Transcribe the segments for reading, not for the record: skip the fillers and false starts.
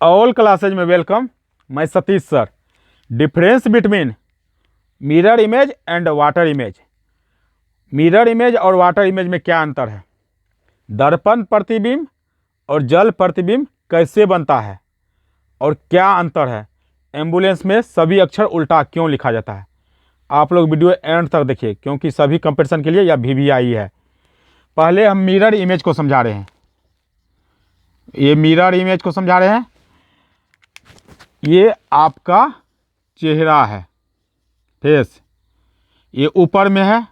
All classes में welcome. मैं Satish sir. Difference between mirror image and water image. Mirror image और water image में क्या अंतर है? दर्पण प्रतिबिंब और जल प्रतिबिंब कैसे बनता है और क्या अंतर है? एम्बुलेंस में सभी अक्षर उल्टा क्यों लिखा जाता है? आप लोग वीडियो एंड तक देखिए क्योंकि सभी कंपटीशन के लिए यह VVI है। पहले हम मिरर इमेज को समझा रहे हैं। ये मिरर इमेज को समझा रहे हैं। ये आपका चेहरा है, फेस, ये ऊपर में है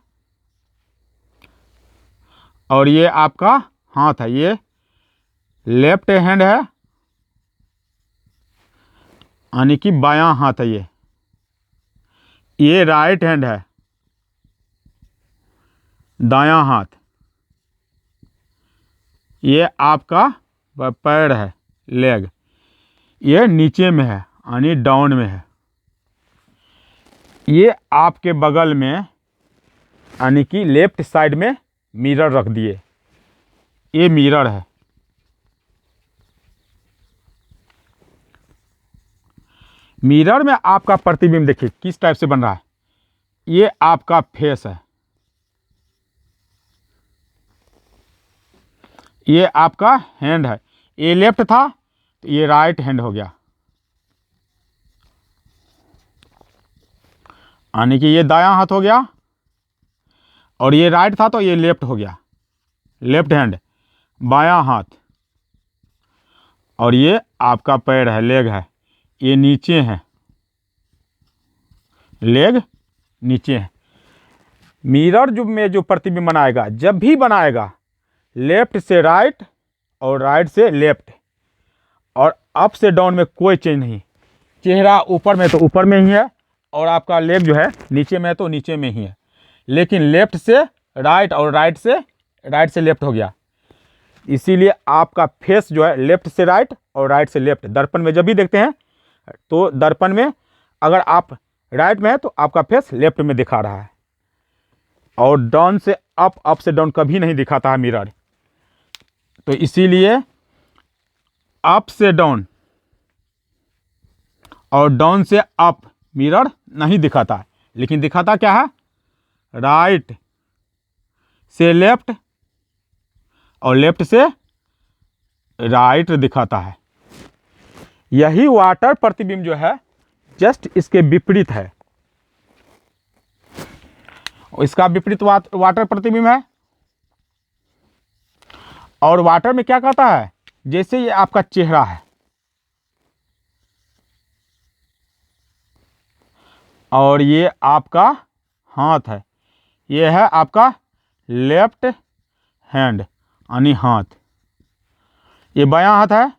और ये आपका हाथ है। ये लेफ्ट हैंड है यानी कि बायां हाथ है। ये राइट हैंड है, दायां हाथ। ये आपका पैर है, लेग। ये नीचे में है यानी डाउन में है। ये आपके बगल में यानी कि लेफ्ट साइड में मिरर रख दिए। ये मिरर है। मिरर में आपका प्रतिबिंब देखिए किस टाइप से बन रहा है। ये आपका फेस है, ये आपका हैंड है। ये लेफ्ट था तो ये राइट हैंड हो गया, यानी कि ये दायां हाथ हो गया। और ये राइट था तो ये लेफ्ट हो गया, लेफ्ट हैंड, बायां हाथ। और ये आपका पैर है, लेग है। ये नीचे है, लेग नीचे है। मिरर जो प्रतिबिंब बनाएगा, जब भी बनाएगा, लेफ्ट से राइट और राइट से लेफ्ट और अप से डाउन में कोई चेंज नहीं। चेहरा ऊपर में तो ऊपर में ही है और आपका लेग जो है नीचे में है तो नीचे में ही है। लेकिन लेफ्ट से राइट और राइट से लेफ्ट हो गया। इसीलिए आपका फेस जो है लेफ्ट से राइट और राइट से लेफ्ट। दर्पण में जब भी देखते हैं तो दर्पण में अगर आप राइट में है तो आपका फेस लेफ्ट में दिखा रहा है और डाउन से अप से डाउन कभी नहीं दिखाता है मिरर। तो इसीलिए अप से डाउन और डाउन से अप मिरर नहीं दिखाता है, लेकिन दिखाता क्या है? राइट से लेफ्ट और लेफ्ट से राइट दिखाता है। यही वाटर प्रतिबिंब जो है जस्ट इसके विपरीत है। इसका विपरीत वाटर प्रतिबिंब है। और वाटर में क्या कहता है? जैसे ये आपका चेहरा है और ये आपका हाथ है। ये है आपका लेफ्ट हैंड यानी हाथ। ये बायां हाथ है,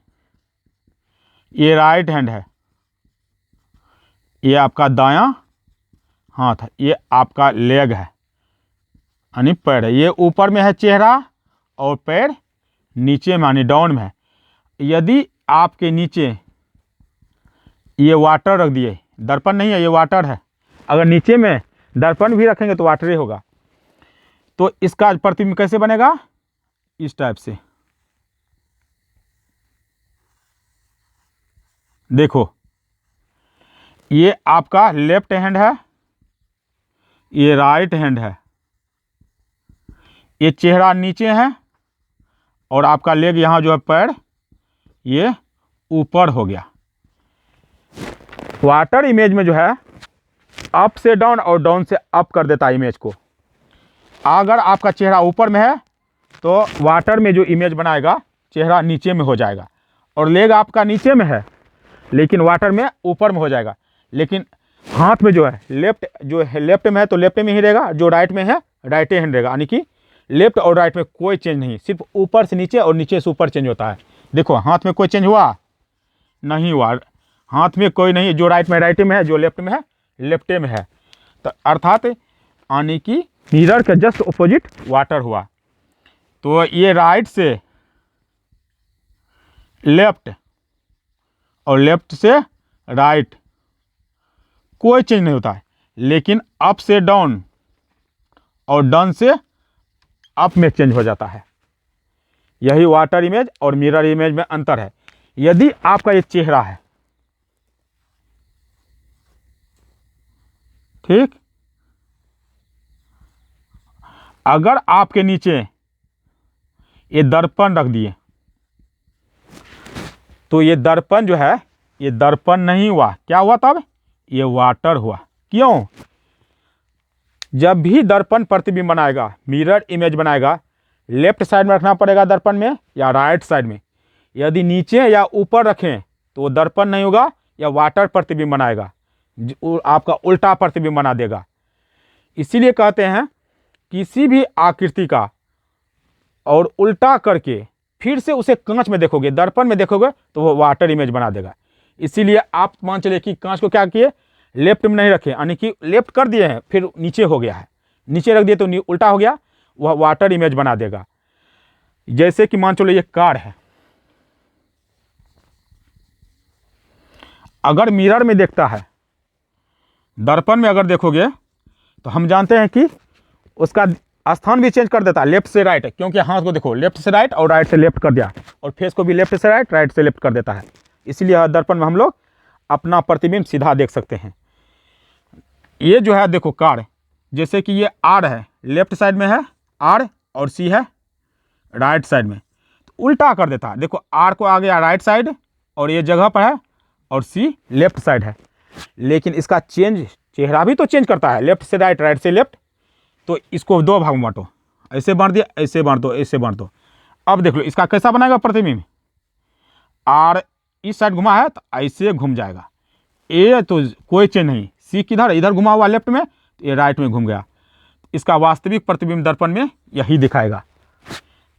ये राइट हैंड है। ये आपका दायां हाथ है। ये आपका लेग है यानी पैर है। ये ऊपर में है चेहरा और पैर नीचे में यानी डाउन में है। यदि आपके नीचे ये वाटर रख दिए, दर्पण नहीं है, ये वाटर है। अगर नीचे में दर्पण भी रखेंगे तो वाटर ही होगा। तो इसका प्रतिबिंब कैसे बनेगा? इस टाइप से। देखो, ये आपका लेफ्ट हैंड है, ये राइट हैंड है। ये चेहरा नीचे है और आपका लेग यहाँ जो है पैर, ये ऊपर हो गया। वाटर इमेज में जो है अप से डाउन और डाउन से अप कर देता है इमेज को। अगर आपका चेहरा ऊपर में है तो वाटर में जो इमेज बनाएगा चेहरा नीचे में हो जाएगा और लेग आपका नीचे में है लेकिन वाटर में ऊपर में हो जाएगा। लेकिन हाथ में जो है लेफ्ट में है तो लेफ्ट में ही रहेगा, जो राइट में है राइट हैंड रहेगा। यानी कि लेफ्ट और राइट में कोई चेंज नहीं, सिर्फ ऊपर से नीचे और नीचे से ऊपर चेंज होता है। देखो, हाथ में कोई चेंज हुआ नहीं हुआ। हाथ में कोई नहीं, जो राइट में है, जो लेफ्ट में है लेफ्ट में है। तो अर्थात यानी कि मिरर के जस्ट ऑपोजिट वाटर हुआ। तो ये राइट से लेफ्ट और लेफ्ट से राइट कोई चेंज नहीं होता है। लेकिन अप से डाउन और डाउन से अप में चेंज हो जाता है। यही वाटर इमेज और मिरर इमेज में अंतर है। यदि आपका ये चेहरा है, ठीक, अगर आपके नीचे ये दर्पण रख दिए तो ये दर्पण जो है, ये दर्पण नहीं हुआ, क्या हुआ तब? ये वाटर हुआ। क्यों? जब भी दर्पण प्रतिबिंब बनाएगा, मिरर इमेज बनाएगा, लेफ्ट साइड में रखना पड़ेगा दर्पण में या राइट साइड में। यदि नीचे या ऊपर रखें तो वो दर्पण नहीं होगा या वाटर प्रतिबिंब बनाएगा, आपका उल्टा प्रतिबिंब बना देगा। इसीलिए कहते हैं किसी भी आकृति का और उल्टा करके फिर से उसे कांच में देखोगे, दर्पण में देखोगे तो वो वाटर इमेज बना देगा। इसीलिए आप मान चलिए कि कांच को क्या किए, लेफ्ट में नहीं रखे, यानी कि लेफ्ट कर दिए हैं फिर नीचे हो गया है, नीचे रख दिए तो उल्टा हो गया, वह वाटर इमेज बना देगा। जैसे कि मान चलो ये कार है, अगर मिरर में देखता है, दर्पण में अगर देखोगे तो हम जानते हैं कि उसका स्थान भी चेंज कर देता है, लेफ्ट से राइट, क्योंकि हाथ को देखो लेफ्ट से राइट और राइट से लेफ्ट कर दिया, और फेस को भी लेफ्ट से राइट, राइट से लेफ्ट कर देता है। इसलिए दर्पण में हम लोग अपना प्रतिबिंब सीधा देख सकते हैं। ये जो है देखो कार, जैसे कि ये आर है, लेफ्ट साइड में है आर और सी है राइट साइड में, तो उल्टा कर देता है। देखो आर को आ गया राइट साइड और ये जगह पर है, और सी लेफ्ट साइड है, लेकिन इसका चेंज, चेहरा भी तो चेंज करता है, लेफ्ट से राइट, राइट से लेफ्ट। तो इसको दो भाग में बांटो, ऐसे बांट दिया, ऐसे बांट दो, ऐसे बांट दो। अब देख लो इसका कैसा बनाएगा प्रतिबिंब, आर इस साइड घुमा है तो ऐसे घूम जाएगा, ए तो कोई चेंज नहीं, सी किधर, इधर घुमा हुआ लेफ्ट में, तो ये राइट में घूम गया। इसका वास्तविक प्रतिबिंब दर्पण में यही दिखाएगा,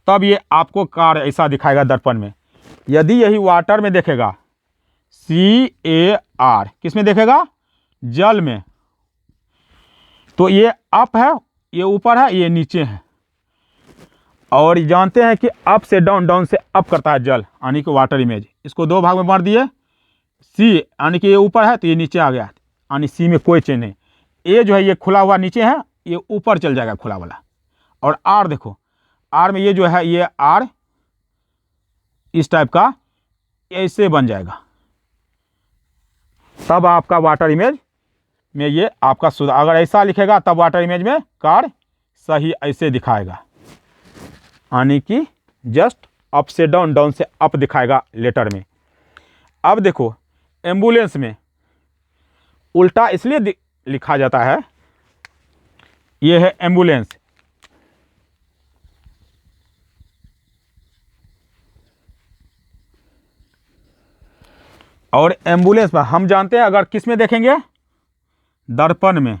तब ये आपको कार ऐसा दिखाएगा दर्पण में। यदि यही वाटर में देखेगा, CAR किस में देखेगा, जल में, तो ये अप है, ये ऊपर है, ये नीचे है। और जानते हैं कि अप से डाउन, डाउन से अप करता है जल, यानी कि वाटर इमेज। इसको दो भाग में बांट दिए, सी यानी कि ये ऊपर है तो ये नीचे आ गया, यानी सी में कोई चेंज नहीं। ए जो है ये खुला हुआ नीचे है, ये ऊपर चल जाएगा खुला वाला। और आर देखो, आर में ये जो है, ये आर इस टाइप का ऐसे बन जाएगा, तब आपका वाटर इमेज में ये आपका सुधार। अगर ऐसा लिखेगा तब वाटर इमेज में कार सही ऐसे दिखाएगा, यानी कि जस्ट अप से डाउन, डाउन से अप दिखाएगा लेटर में। अब देखो एम्बुलेंस में उल्टा इसलिए लिखा जाता है, ये है एम्बुलेंस, और एम्बुलेंस में हम जानते हैं अगर किस में देखेंगे, दर्पण में,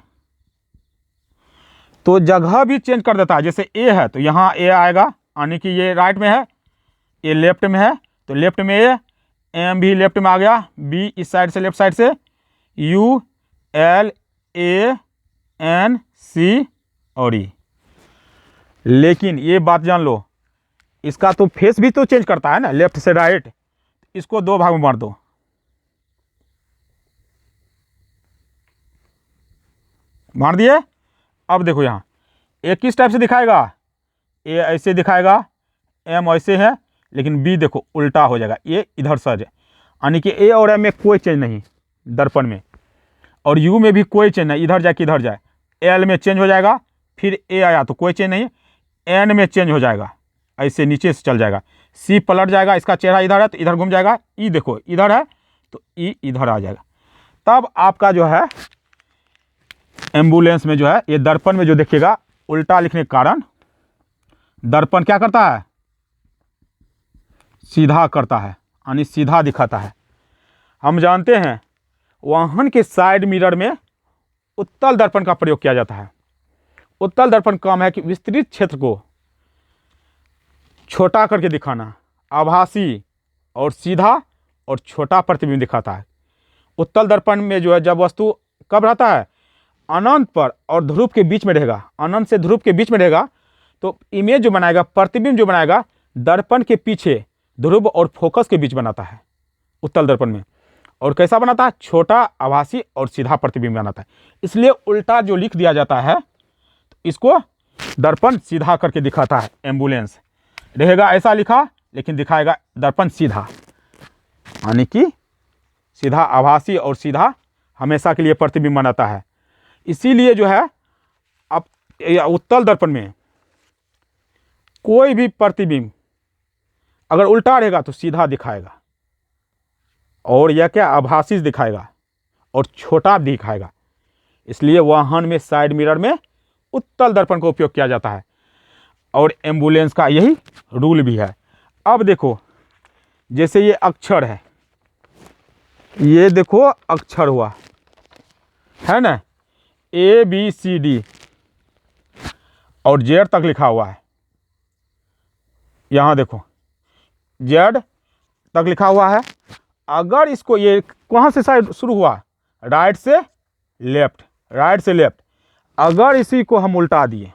तो जगह भी चेंज कर देता है। जैसे ए है तो यहाँ ए आएगा, यानी कि ये राइट में है, ये लेफ्ट में है तो लेफ्ट में ए, एम भी लेफ्ट में आ गया, बी इस साइड से लेफ्ट साइड से, U L A N C और ई। लेकिन ये बात जान लो, इसका तो फेस भी तो चेंज करता है ना, लेफ्ट से राइट। इसको दो भाग में बांट दो, बांट दिए। अब देखो यहाँ ए किस टाइप से दिखाएगा, ए ऐसे दिखाएगा, एम ऐसे है, लेकिन बी देखो उल्टा हो जाएगा, ये इधर सर है, यानी कि ए और एम में कोई चेंज नहीं दर्पण में, और यू में भी कोई चेंज नहीं, इधर जाए कि इधर जाए। एल में चेंज हो जाएगा, फिर ए आया तो कोई चेंज नहीं, एन में चेंज हो जाएगा, ऐसे नीचे से चल जाएगा, सी पलट जाएगा, इसका चेहरा इधर है तो इधर घूम जाएगा, ई देखो इधर है तो ई इधर आ जाएगा। तब आपका जो है एम्बुलेंस में जो है, ये दर्पण में जो देखिएगा उल्टा लिखने के कारण दर्पण क्या करता है, सीधा करता है, यानी सीधा दिखाता है। हम जानते हैं वाहन के साइड मिरर में उत्तल दर्पण का प्रयोग किया जाता है। उत्तल दर्पण काम है कि विस्तृत क्षेत्र को छोटा करके दिखाना, आभासी और सीधा और छोटा प्रतिबिंब दिखाता है। उत्तल दर्पण में जो है जब वस्तु कब रहता है, अनंत पर और ध्रुव के बीच में रहेगा, अनंत से ध्रुव के बीच में रहेगा, तो इमेज जो बनाएगा, प्रतिबिंब जो बनाएगा, दर्पण के पीछे ध्रुव और फोकस के बीच बनाता है उत्तल दर्पण में। और कैसा बनाता है, छोटा, आभासी और सीधा प्रतिबिंब बनाता है। इसलिए उल्टा जो लिख दिया जाता है तो इसको दर्पण सीधा करके दिखाता है। एम्बुलेंस रहेगा ऐसा लिखा, लेकिन दिखाएगा दर्पण सीधा। यानी कि सीधा आभासी और सीधा हमेशा के लिए प्रतिबिंब बनाता है। इसीलिए जो है अब उत्तल दर्पण में कोई भी प्रतिबिंब अगर उल्टा रहेगा तो सीधा दिखाएगा, और यह क्या आभासी दिखाएगा और छोटा दिखाएगा। इसलिए वाहन में साइड मिरर में उत्तल दर्पण का उपयोग किया जाता है, और एम्बुलेंस का यही रूल भी है। अब देखो, जैसे ये अक्षर है, ये देखो अक्षर हुआ है ना, ABCD और Z तक लिखा हुआ है। यहां देखो Z तक लिखा हुआ है। अगर इसको, ये कहां से साइड शुरू हुआ, राइट से लेफ्ट, राइट से लेफ्ट, अगर इसी को हम उल्टा दिए,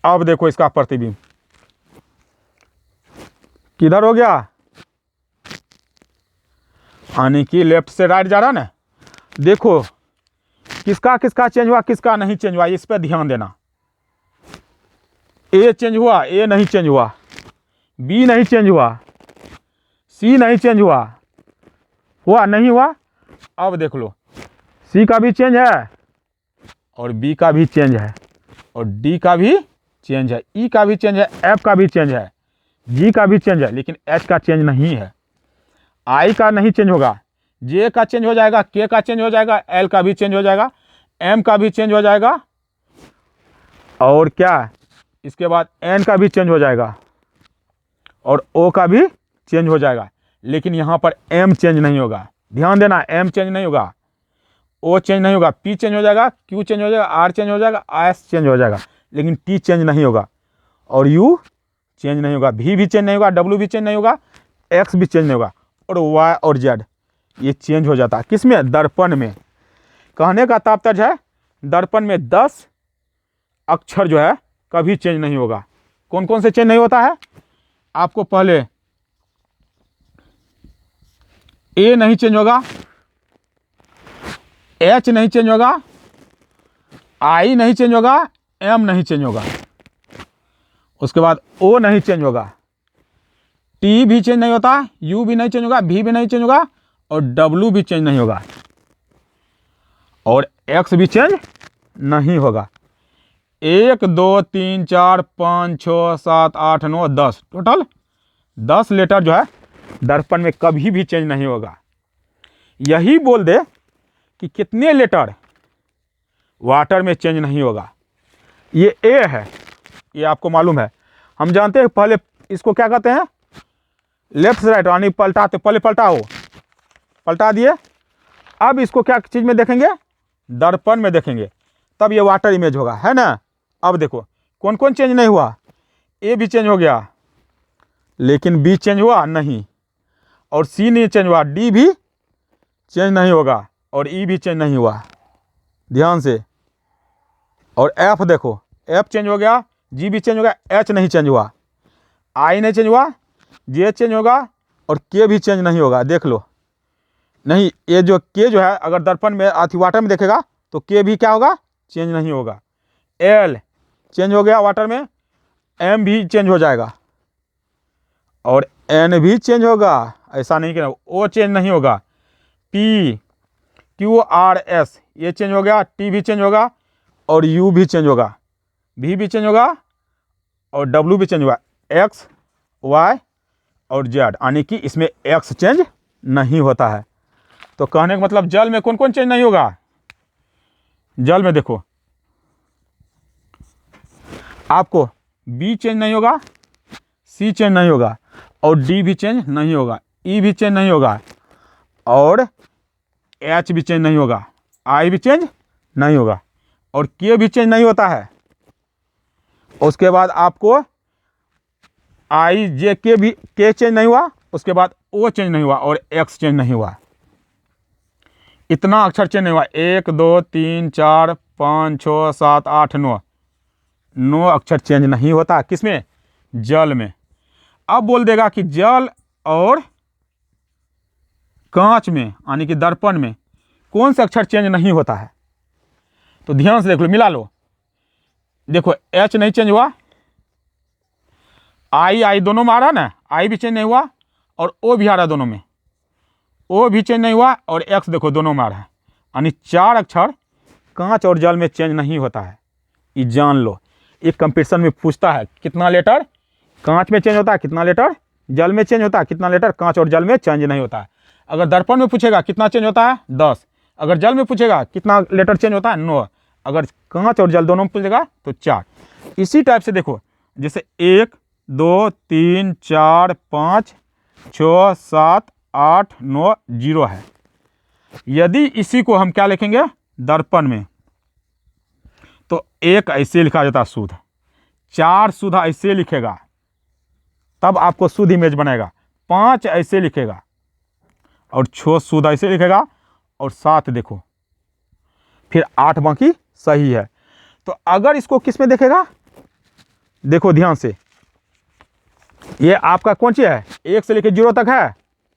अब देखो इसका प्रतिबिंब किधर हो गया, यानी कि लेफ्ट से राइट जा रहा ना। देखो किसका किसका चेंज हुआ, किसका नहीं चेंज हुआ, इस पर ध्यान देना। A चेंज हुआ, A नहीं चेंज हुआ, B नहीं चेंज हुआ, C नहीं चेंज हुआ, नहीं हुआ। अब देख लो, C का भी चेंज है और B का भी चेंज है और D का भी चेंज है, E का भी चेंज है, F का भी चेंज है, G का भी चेंज है, लेकिन H का चेंज नहीं है। I का नहीं चेंज होगा, J का चेंज हो जाएगा, K का चेंज हो जाएगा, L का भी चेंज हो जाएगा, M का भी चेंज हो जाएगा, और क्या, इसके बाद N का भी चेंज हो जाएगा और O का भी चेंज हो जाएगा। लेकिन यहाँ पर M चेंज नहीं होगा, ध्यान देना, M चेंज नहीं होगा, O चेंज नहीं होगा, P चेंज हो जाएगा, Q चेंज हो जाएगा, R चेंज हो जाएगा, S चेंज हो जाएगा, लेकिन T चेंज नहीं होगा और U चेंज नहीं होगा, V भी चेंज नहीं होगा, W भी चेंज नहीं होगा, X भी चेंज नहीं होगा, और Y और Z ये चेंज हो जाता है। किसमें, दर्पण में। कहने का तात्पर्य है दर्पण में 10 अक्षर जो है कभी चेंज नहीं होगा। कौन कौन से चेंज नहीं होता है, आपको पहले A नहीं चेंज होगा, H नहीं चेंज होगा, I नहीं चेंज होगा, M नहीं चेंज होगा, उसके बाद O नहीं चेंज होगा, T भी चेंज नहीं होता, U भी नहीं चेंज होगा, V भी नहीं चेंज होगा और W भी चेंज नहीं होगा और X भी चेंज नहीं होगा। 1 2 3 4 5 6 7 8 9 10, टोटल 10 लेटर जो है दर्पण में कभी भी चेंज नहीं होगा। यही बोल दे कि कितने लेटर वाटर में चेंज नहीं होगा। ये A है, ये आपको मालूम है, हम जानते हैं। पहले इसको क्या कहते हैं, लेफ्ट से राइट, यानी पलटाते, पहले पलटाओ, पलटा दिए। अब इसको क्या चीज़ में देखेंगे, दर्पण में देखेंगे, तब ये वाटर इमेज होगा, है ना। अब देखो कौन कौन चेंज नहीं हुआ, A भी चेंज हो गया लेकिन B चेंज हुआ नहीं, और C नहीं चेंज हुआ, D भी चेंज नहीं होगा और E भी चेंज नहीं हुआ, ध्यान से। और F देखो, F चेंज हो गया, G भी चेंज हो गया, H नहीं चेंज हुआ, I नहीं चेंज हुआ, J चेंज होगा और K भी चेंज नहीं होगा। देख लो, नहीं, ये जो K जो है अगर दर्पण में अथी वाटर में देखेगा तो K भी क्या होगा, चेंज नहीं होगा। L चेंज हो गया वाटर में, M भी चेंज हो जाएगा और N भी चेंज होगा, ऐसा नहीं कि O चेंज नहीं होगा। P Q R S ये चेंज हो गया, T भी चेंज होगा और U भी चेंज होगा, V भी चेंज होगा और W भी चेंज होगा, X Y और Z, यानी कि इसमें X चेंज नहीं होता है। तो कहने का मतलब जल में कौन कौन चेंज नहीं होगा, जल में देखो आपको B चेंज नहीं होगा, C चेंज नहीं होगा और D भी चेंज नहीं होगा, E भी चेंज नहीं होगा और H भी चेंज नहीं होगा, I भी चेंज नहीं होगा और K भी चेंज नहीं होता है। उसके बाद आपको I J K भी, K चेंज नहीं हुआ, उसके बाद O चेंज नहीं हुआ और X चेंज नहीं हुआ। इतना अक्षर चेंज नहीं हुआ, 1 2 3 4 5 6 7 8 9, 9 अक्षर चेंज नहीं होता। किसमें, जल में। अब बोल देगा कि जल और कांच में, यानी कि दर्पण में कौन सा अक्षर चेंज नहीं होता है। तो ध्यान से देख लो, मिला लो। देखो H नहीं चेंज हुआ, I दोनों में आ रहा ना, I भी चेंज नहीं हुआ और ओ भी आ रहा है दोनों में, ओ भी चेंज नहीं हुआ और एक्स देखो दोनों में आ रहा है, यानी 4 अक्षर कांच और जल में चेंज नहीं होता है, ये जान लो। एक कंपटीशन में पूछता है कितना लेटर कांच में चेंज होता है, कितना लेटर जल में चेंज होता है, कितना लेटर कांच और जल में चेंज नहीं होता है। अगर दर्पण में पूछेगा कितना चेंज होता है 10, अगर जल में पूछेगा कितना लेटर चेंज होता है 9, अगर कांच और जल दोनों में पूछेगा तो 4। इसी टाइप से देखो, जैसे 1 2 3 4 5 6 7 8 9 0 है। यदि इसी को हम क्या लिखेंगे दर्पण में, तो 1 ऐसे लिखा जाता है शुद्ध, 4 शुद्ध ऐसे लिखेगा तब आपको शुद्ध इमेज बनेगा, 5 ऐसे लिखेगा और 6 शुद्ध ऐसे लिखेगा और 7 देखो, फिर 8 बाकी सही है। तो अगर इसको किस में देखेगा, देखो ध्यान से, ये आपका कौन सी है 1 से लेकर 0 तक है,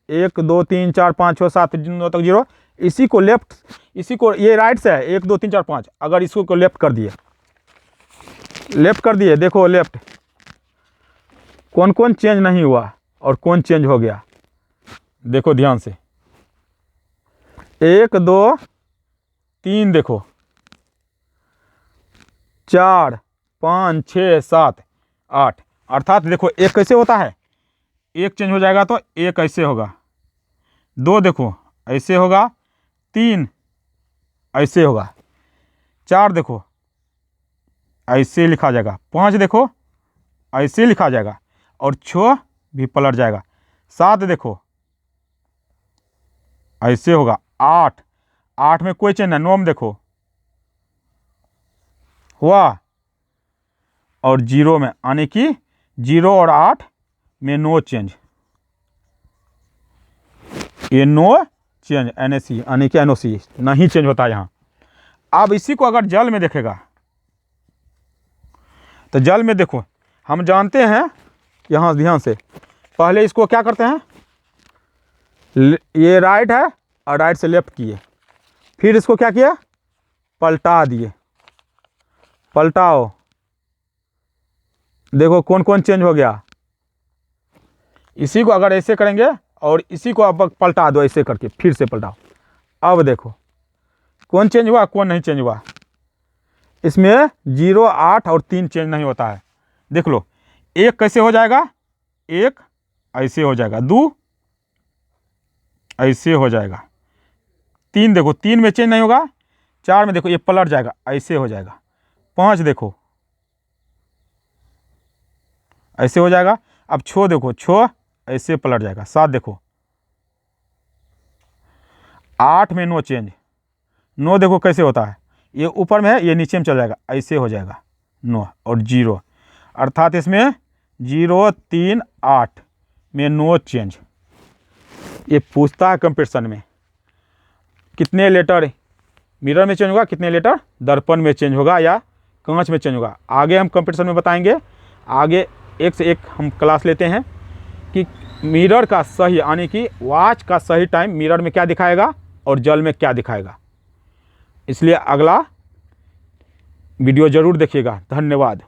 1 2 3 4 5 6 7 9 तक 0, इसी को लेफ्ट, इसी को ये राइट से है 1 2 3 4 5, अगर इसको को लेफ्ट कर दिए, लेफ्ट कर दिए, देखो लेफ्ट कौन कौन चेंज नहीं हुआ और कौन चेंज हो गया, देखो ध्यान से 1 2 3 देखो 4 5 6 7 8, अर्थात देखो 1 कैसे होता है, 1 चेंज हो जाएगा तो 1 ऐसे होगा, 2 देखो ऐसे होगा, 3 ऐसे होगा, 4 देखो ऐसे लिखा जाएगा, 5 देखो ऐसे लिखा जाएगा और 6 भी पलट जाएगा, 7 देखो ऐसे होगा, 8 में कोई चेंज नहीं, 9 में देखो हुआ और 0 में, यानी कि 0 और 8 में नो चेंज, ये नो चेंज NaC यानी कि NOC नहीं चेंज होता यहाँ। अब इसी को अगर जल में देखेगा तो जल में देखो हम जानते हैं, यहाँ ध्यान से, पहले इसको क्या करते हैं, ये राइट है और राइट से लेफ्ट किए, फिर इसको क्या किया पलटा दिए, पलटाओ, देखो कौन कौन चेंज हो गया। इसी को अगर ऐसे करेंगे और इसी को अब पलटा दो ऐसे करके, फिर से पलटाओ, अब देखो कौन चेंज हुआ कौन नहीं चेंज हुआ, इसमें 0 8 और 3 चेंज नहीं होता है। देख लो 1 कैसे हो जाएगा, 1 ऐसे हो जाएगा, 2 ऐसे हो जाएगा, 3 देखो 3 में चेंज नहीं होगा, 4 में देखो ये पलट जाएगा ऐसे हो जाएगा, 5 देखो ऐसे हो जाएगा, अब 6 देखो 6 ऐसे पलट जाएगा, 7 देखो, 8 में नो चेंज, 9 देखो कैसे होता है, ये ऊपर में है ये नीचे में चल जाएगा ऐसे हो जाएगा 9 और 0, अर्थात इसमें 0 3 8 में नो चेंज। ये पूछता है कंपटीशन में कितने लेटर मिरर में चेंज होगा, कितने लेटर दर्पण में चेंज होगा या कांच में चेंज होगा। आगे हम कंपटीशन में बताएंगे, आगे एक से एक हम क्लास लेते हैं कि मिरर का सही यानी कि वॉच का सही टाइम मिरर में क्या दिखाएगा और जल में क्या दिखाएगा। इसलिए अगला वीडियो ज़रूर देखिएगा। धन्यवाद।